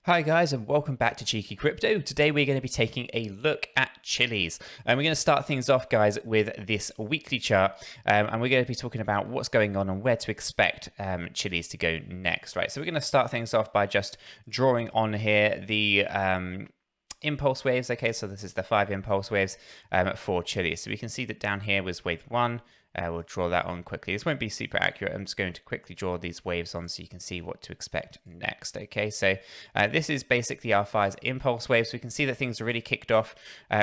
Hi guys, and welcome back to Cheeky Crypto. Today we're going to be taking a look at chilies, and we're going to start things off, guys, with this weekly chart, and we're going to be talking about what's going on and where to expect chilies to go next, right? So we're going to start things off by just drawing on here the impulse waves. Okay, so this is the 5 impulse waves for chilies. So we can see that down here was wave 1. We'll draw that on quickly. This won't be super accurate. I'm just going to quickly draw these waves on so you can see what to expect next. Okay, so this is basically our 5 impulse waves. We can see that things are really kicked off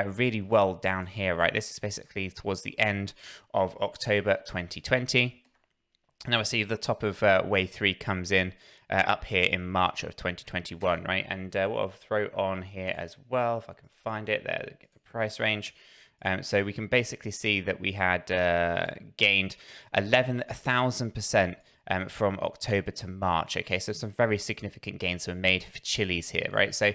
really well down here, right? This is basically towards the end of October 2020. Now we see the top of wave 3 comes in up here in March of 2021, right? And what I'll throw on here as well, if I can find it, there, get the price range. So we can basically see that we had gained 11,000% from October to March. Okay, so some very significant gains were made for chilies here, right? So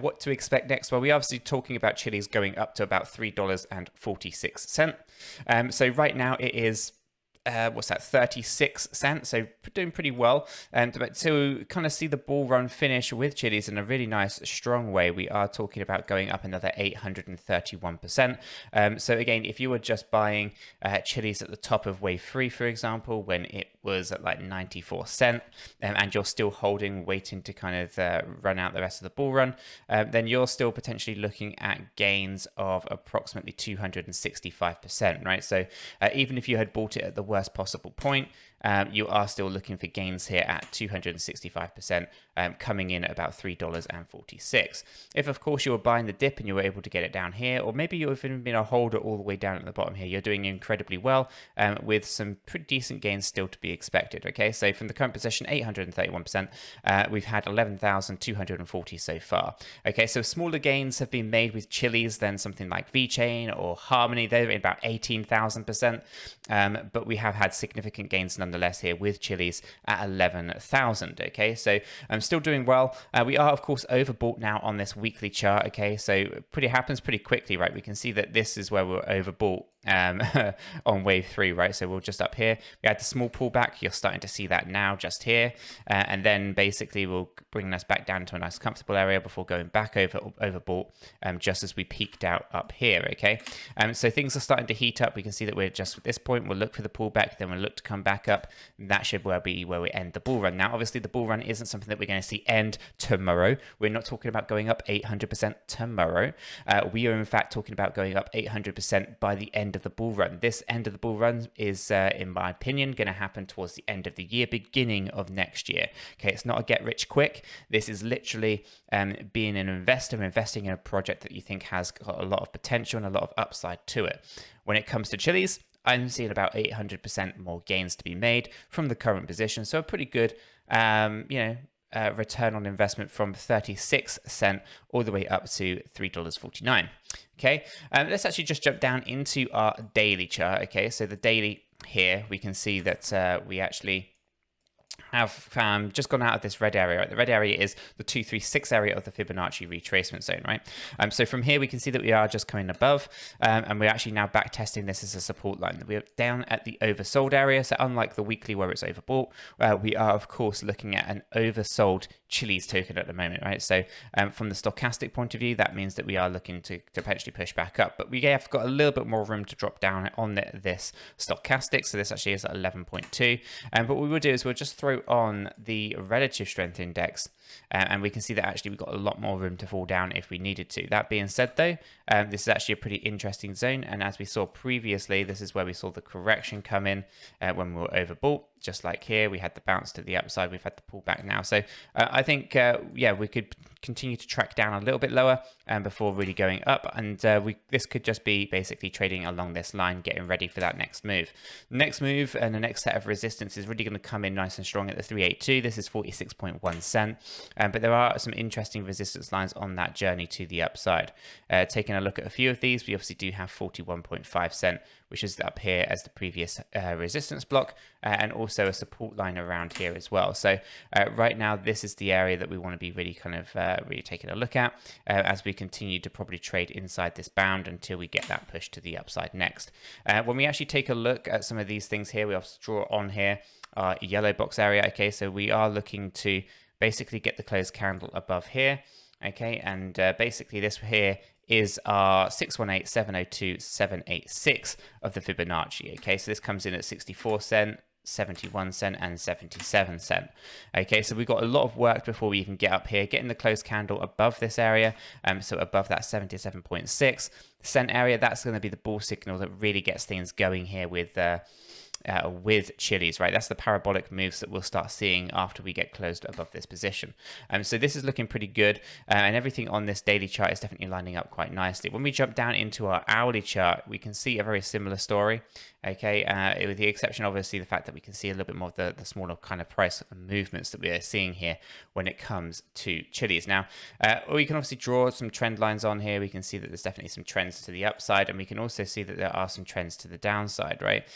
what to expect next? Well, we're obviously talking about chilies going up to about $3.46. So right now it is what's that, 36 cents, so doing pretty well. But to kind of see the bull run finish with chilies in a really nice strong way, we are talking about going up another 831%. So again, if you were just buying chilies at the top of wave 3, for example, when it was at like 94 cents, and you're still holding, waiting to kind of run out the rest of the bull run, then you're still potentially looking at gains of approximately 265%, right? So even if you had bought it at the worst possible point, you are still looking for gains here at 265%, coming in at about $3.46. If, of course, you were buying the dip and you were able to get it down here, or maybe you've even been a holder all the way down at the bottom here, you're doing incredibly well, with some pretty decent gains still to be expected. Okay, so from the current position, 831%, we've had 11,240 so far. Okay, so smaller gains have been made with chilies than something like VeChain or Harmony. They're at about 18,000%, but we have had significant gains nonetheless here with chilies at 11,000. Okay, so I'm still doing well. We are, of course, overbought now on this weekly chart. Okay, so happens pretty quickly, right? We can see that this is where we're overbought on wave 3, right? So we're just up here. We had the small pullback. You're starting to see that now just here, and then basically we'll bring us back down to a nice comfortable area before going back overbought, just as we peaked out up here. Okay, so things are starting to heat up. We can see that we're just at this point. We'll look for the pullback, then we'll look to come back up. That should be where we end the bull run. Now, obviously, the bull run isn't something that we're going to see end tomorrow. We're not talking about going up 800% tomorrow. We are in fact talking about going up 800% by the end of the bull run. This end of the bull run is, in my opinion, going to happen towards the end of the year, beginning of next year. Okay, it's not a get rich quick. This is literally being an investor, investing in a project that you think has got a lot of potential and a lot of upside to it. When it comes to chilies, I'm seeing about 800% more gains to be made from the current position. So a pretty good, return on investment from 36 cents all the way up to $3.49. Okay, let's actually just jump down into our daily chart. Okay, so the daily here, we can see that we actually have just gone out of this red area. Right? The red area is the 236 area of the Fibonacci retracement zone, right? So from here, we can see that we are just coming above, and we're actually now back testing this as a support line. We're down at the oversold area, so unlike the weekly where it's overbought, we are, of course, looking at an oversold chilies token at the moment, right? So from the stochastic point of view, that means that we are looking to potentially push back up, but we have got a little bit more room to drop down on this stochastic. So this actually is at 11.2, but what we will do is we'll just throw on the relative strength index, and we can see that actually we've got a lot more room to fall down if we needed to. That being said, though, this is actually a pretty interesting zone, and as we saw previously, this is where we saw the correction come in when we were overbought. Just like here, we had the bounce to the upside, we've had the pullback now. So I think, we could continue to track down a little bit lower before really going up, and this could just be basically trading along this line, getting ready for that next move. Next move and the next set of resistance is really going to come in nice and strong at the 382. This is 46.1 cents, but there are some interesting resistance lines on that journey to the upside. Taking a look at a few of these, we obviously do have 41.5 cents, which is up here as the previous resistance block, and also a support line around here as well. So right now, this is the area that we want to be really kind of really taking a look at as we continue to probably trade inside this bound until we get that push to the upside next. When we actually take a look at some of these things here, we have to draw on here our yellow box area. Okay, so we are looking to basically get the closed candle above here. Okay, and basically this here is our 618,702,786 of the Fibonacci. Okay, so this comes in at 64 cent, 71 cent, and 77 cent. Okay, so we've got a lot of work before we even get up here, getting the closed candle above this area, so above that 77.6 cent area. That's going to be the bull signal that really gets things going here with Chiliz, right? That's the parabolic moves that we'll start seeing after we get closed above this position. So this is looking pretty good, and everything on this daily chart is definitely lining up quite nicely. When we jump down into our hourly chart, we can see a very similar story. Okay, with the exception, obviously, the fact that we can see a little bit more of the smaller kind of price movements that we are seeing here when it comes to Chiliz. Now, we can obviously draw some trend lines on here. We can see that there's definitely some trends to the upside, and we can also see that there are some trends to the downside, right?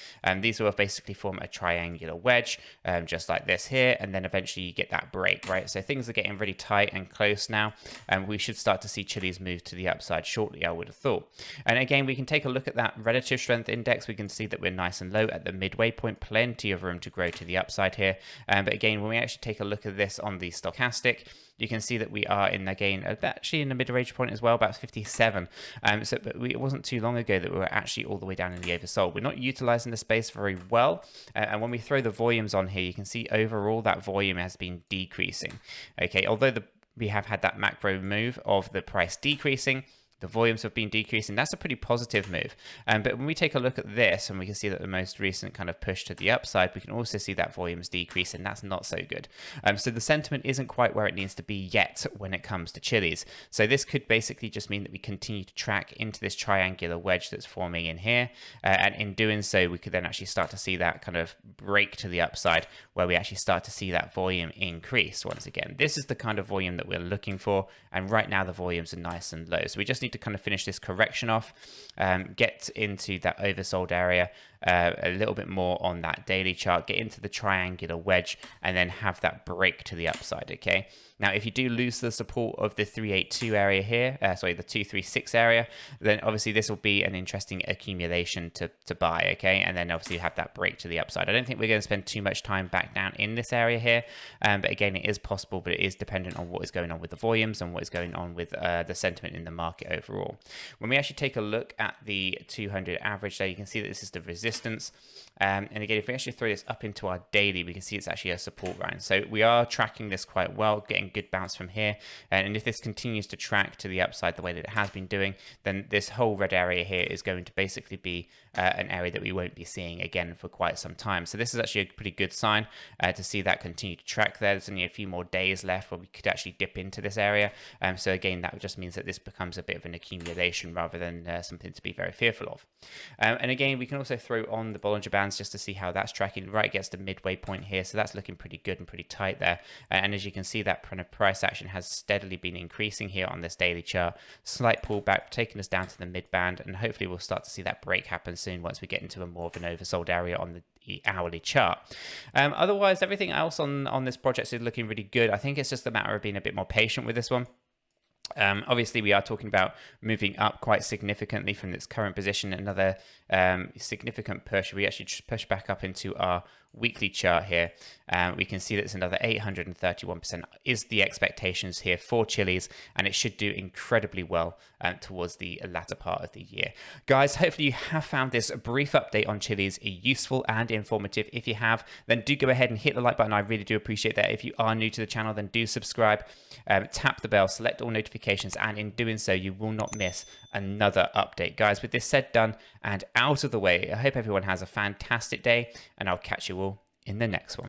These will basically form a triangular wedge, just like this here, and then eventually you get that break, right? So things are getting really tight and close now, and we should start to see Chiliz move to the upside shortly, I would have thought. And again, we can take a look at that relative strength index. We can see that we're nice and low at the midway point, plenty of room to grow to the upside here. But again, when we actually take a look at this on the stochastic, you can see that we are in, again, actually in the mid-range point as well, about 57. But it wasn't too long ago that we were actually all the way down in the oversold. We're not utilizing the space very well. And when we throw the volumes on here, you can see overall that volume has been decreasing. Okay, although we have had that macro move of the price decreasing, the volumes have been decreasing. That's a pretty positive move. But when we take a look at this, and we can see that the most recent kind of push to the upside, we can also see that volumes decrease, and that's not so good. So the sentiment isn't quite where it needs to be yet when it comes to Chiliz. So this could basically just mean that we continue to track into this triangular wedge that's forming in here. And in doing so, we could then actually start to see that kind of break to the upside, where we actually start to see that volume increase once again. This is the kind of volume that we're looking for. And right now the volumes are nice and low. So we just need to kind of finish this correction off, get into that oversold area a little bit more on that daily chart, get into the triangular wedge, and then have that break to the upside. Okay, now if you do lose the support of the 382 area here, the 236 area, then obviously this will be an interesting accumulation to buy. Okay, and then obviously you have that break to the upside. I don't think we're going to spend too much time back down in this area here, but again, it is possible, but it is dependent on what is going on with the volumes and what is going on with the sentiment in the market overall. When we actually take a look at the 200 average there, you can see that this is the resistance. And again, if we actually throw this up into our daily, we can see it's actually a support line. So we are tracking this quite well, getting good bounce from here. And if this continues to track to the upside the way that it has been doing, then this whole red area here is going to basically be an area that we won't be seeing again for quite some time. So this is actually a pretty good sign to see that continue to track there. There's only a few more days left where we could actually dip into this area. So again, that just means that this becomes a bit of an accumulation rather than something to be very fearful of. And again, we can also throw on the Bollinger Bands just to see how that's tracking. Right, gets the midway point here, so that's looking pretty good and pretty tight there. And as you can see, that kind of price action has steadily been increasing here on this daily chart. Slight pullback, taking us down to the mid band, and hopefully we'll start to see that break happen soon once we get into a more of an oversold area on the hourly chart. Otherwise, everything else on this project is looking really good. I think it's just a matter of being a bit more patient with this one. Obviously, we are talking about moving up quite significantly from its current position. Another significant push. We actually just push back up into our weekly chart here. We can see that it's another 831% is the expectations here for Chiliz, and it should do incredibly well towards the latter part of the year. Guys, hopefully you have found this brief update on Chiliz useful and informative. If you have, then do go ahead and hit the like button. I really do appreciate that. If you are new to the channel, then do subscribe, tap the bell, select all notifications, and in doing so, you will not miss another update. Guys, with this said, done, and out of the way, I hope everyone has a fantastic day, and I'll catch you all in the next one.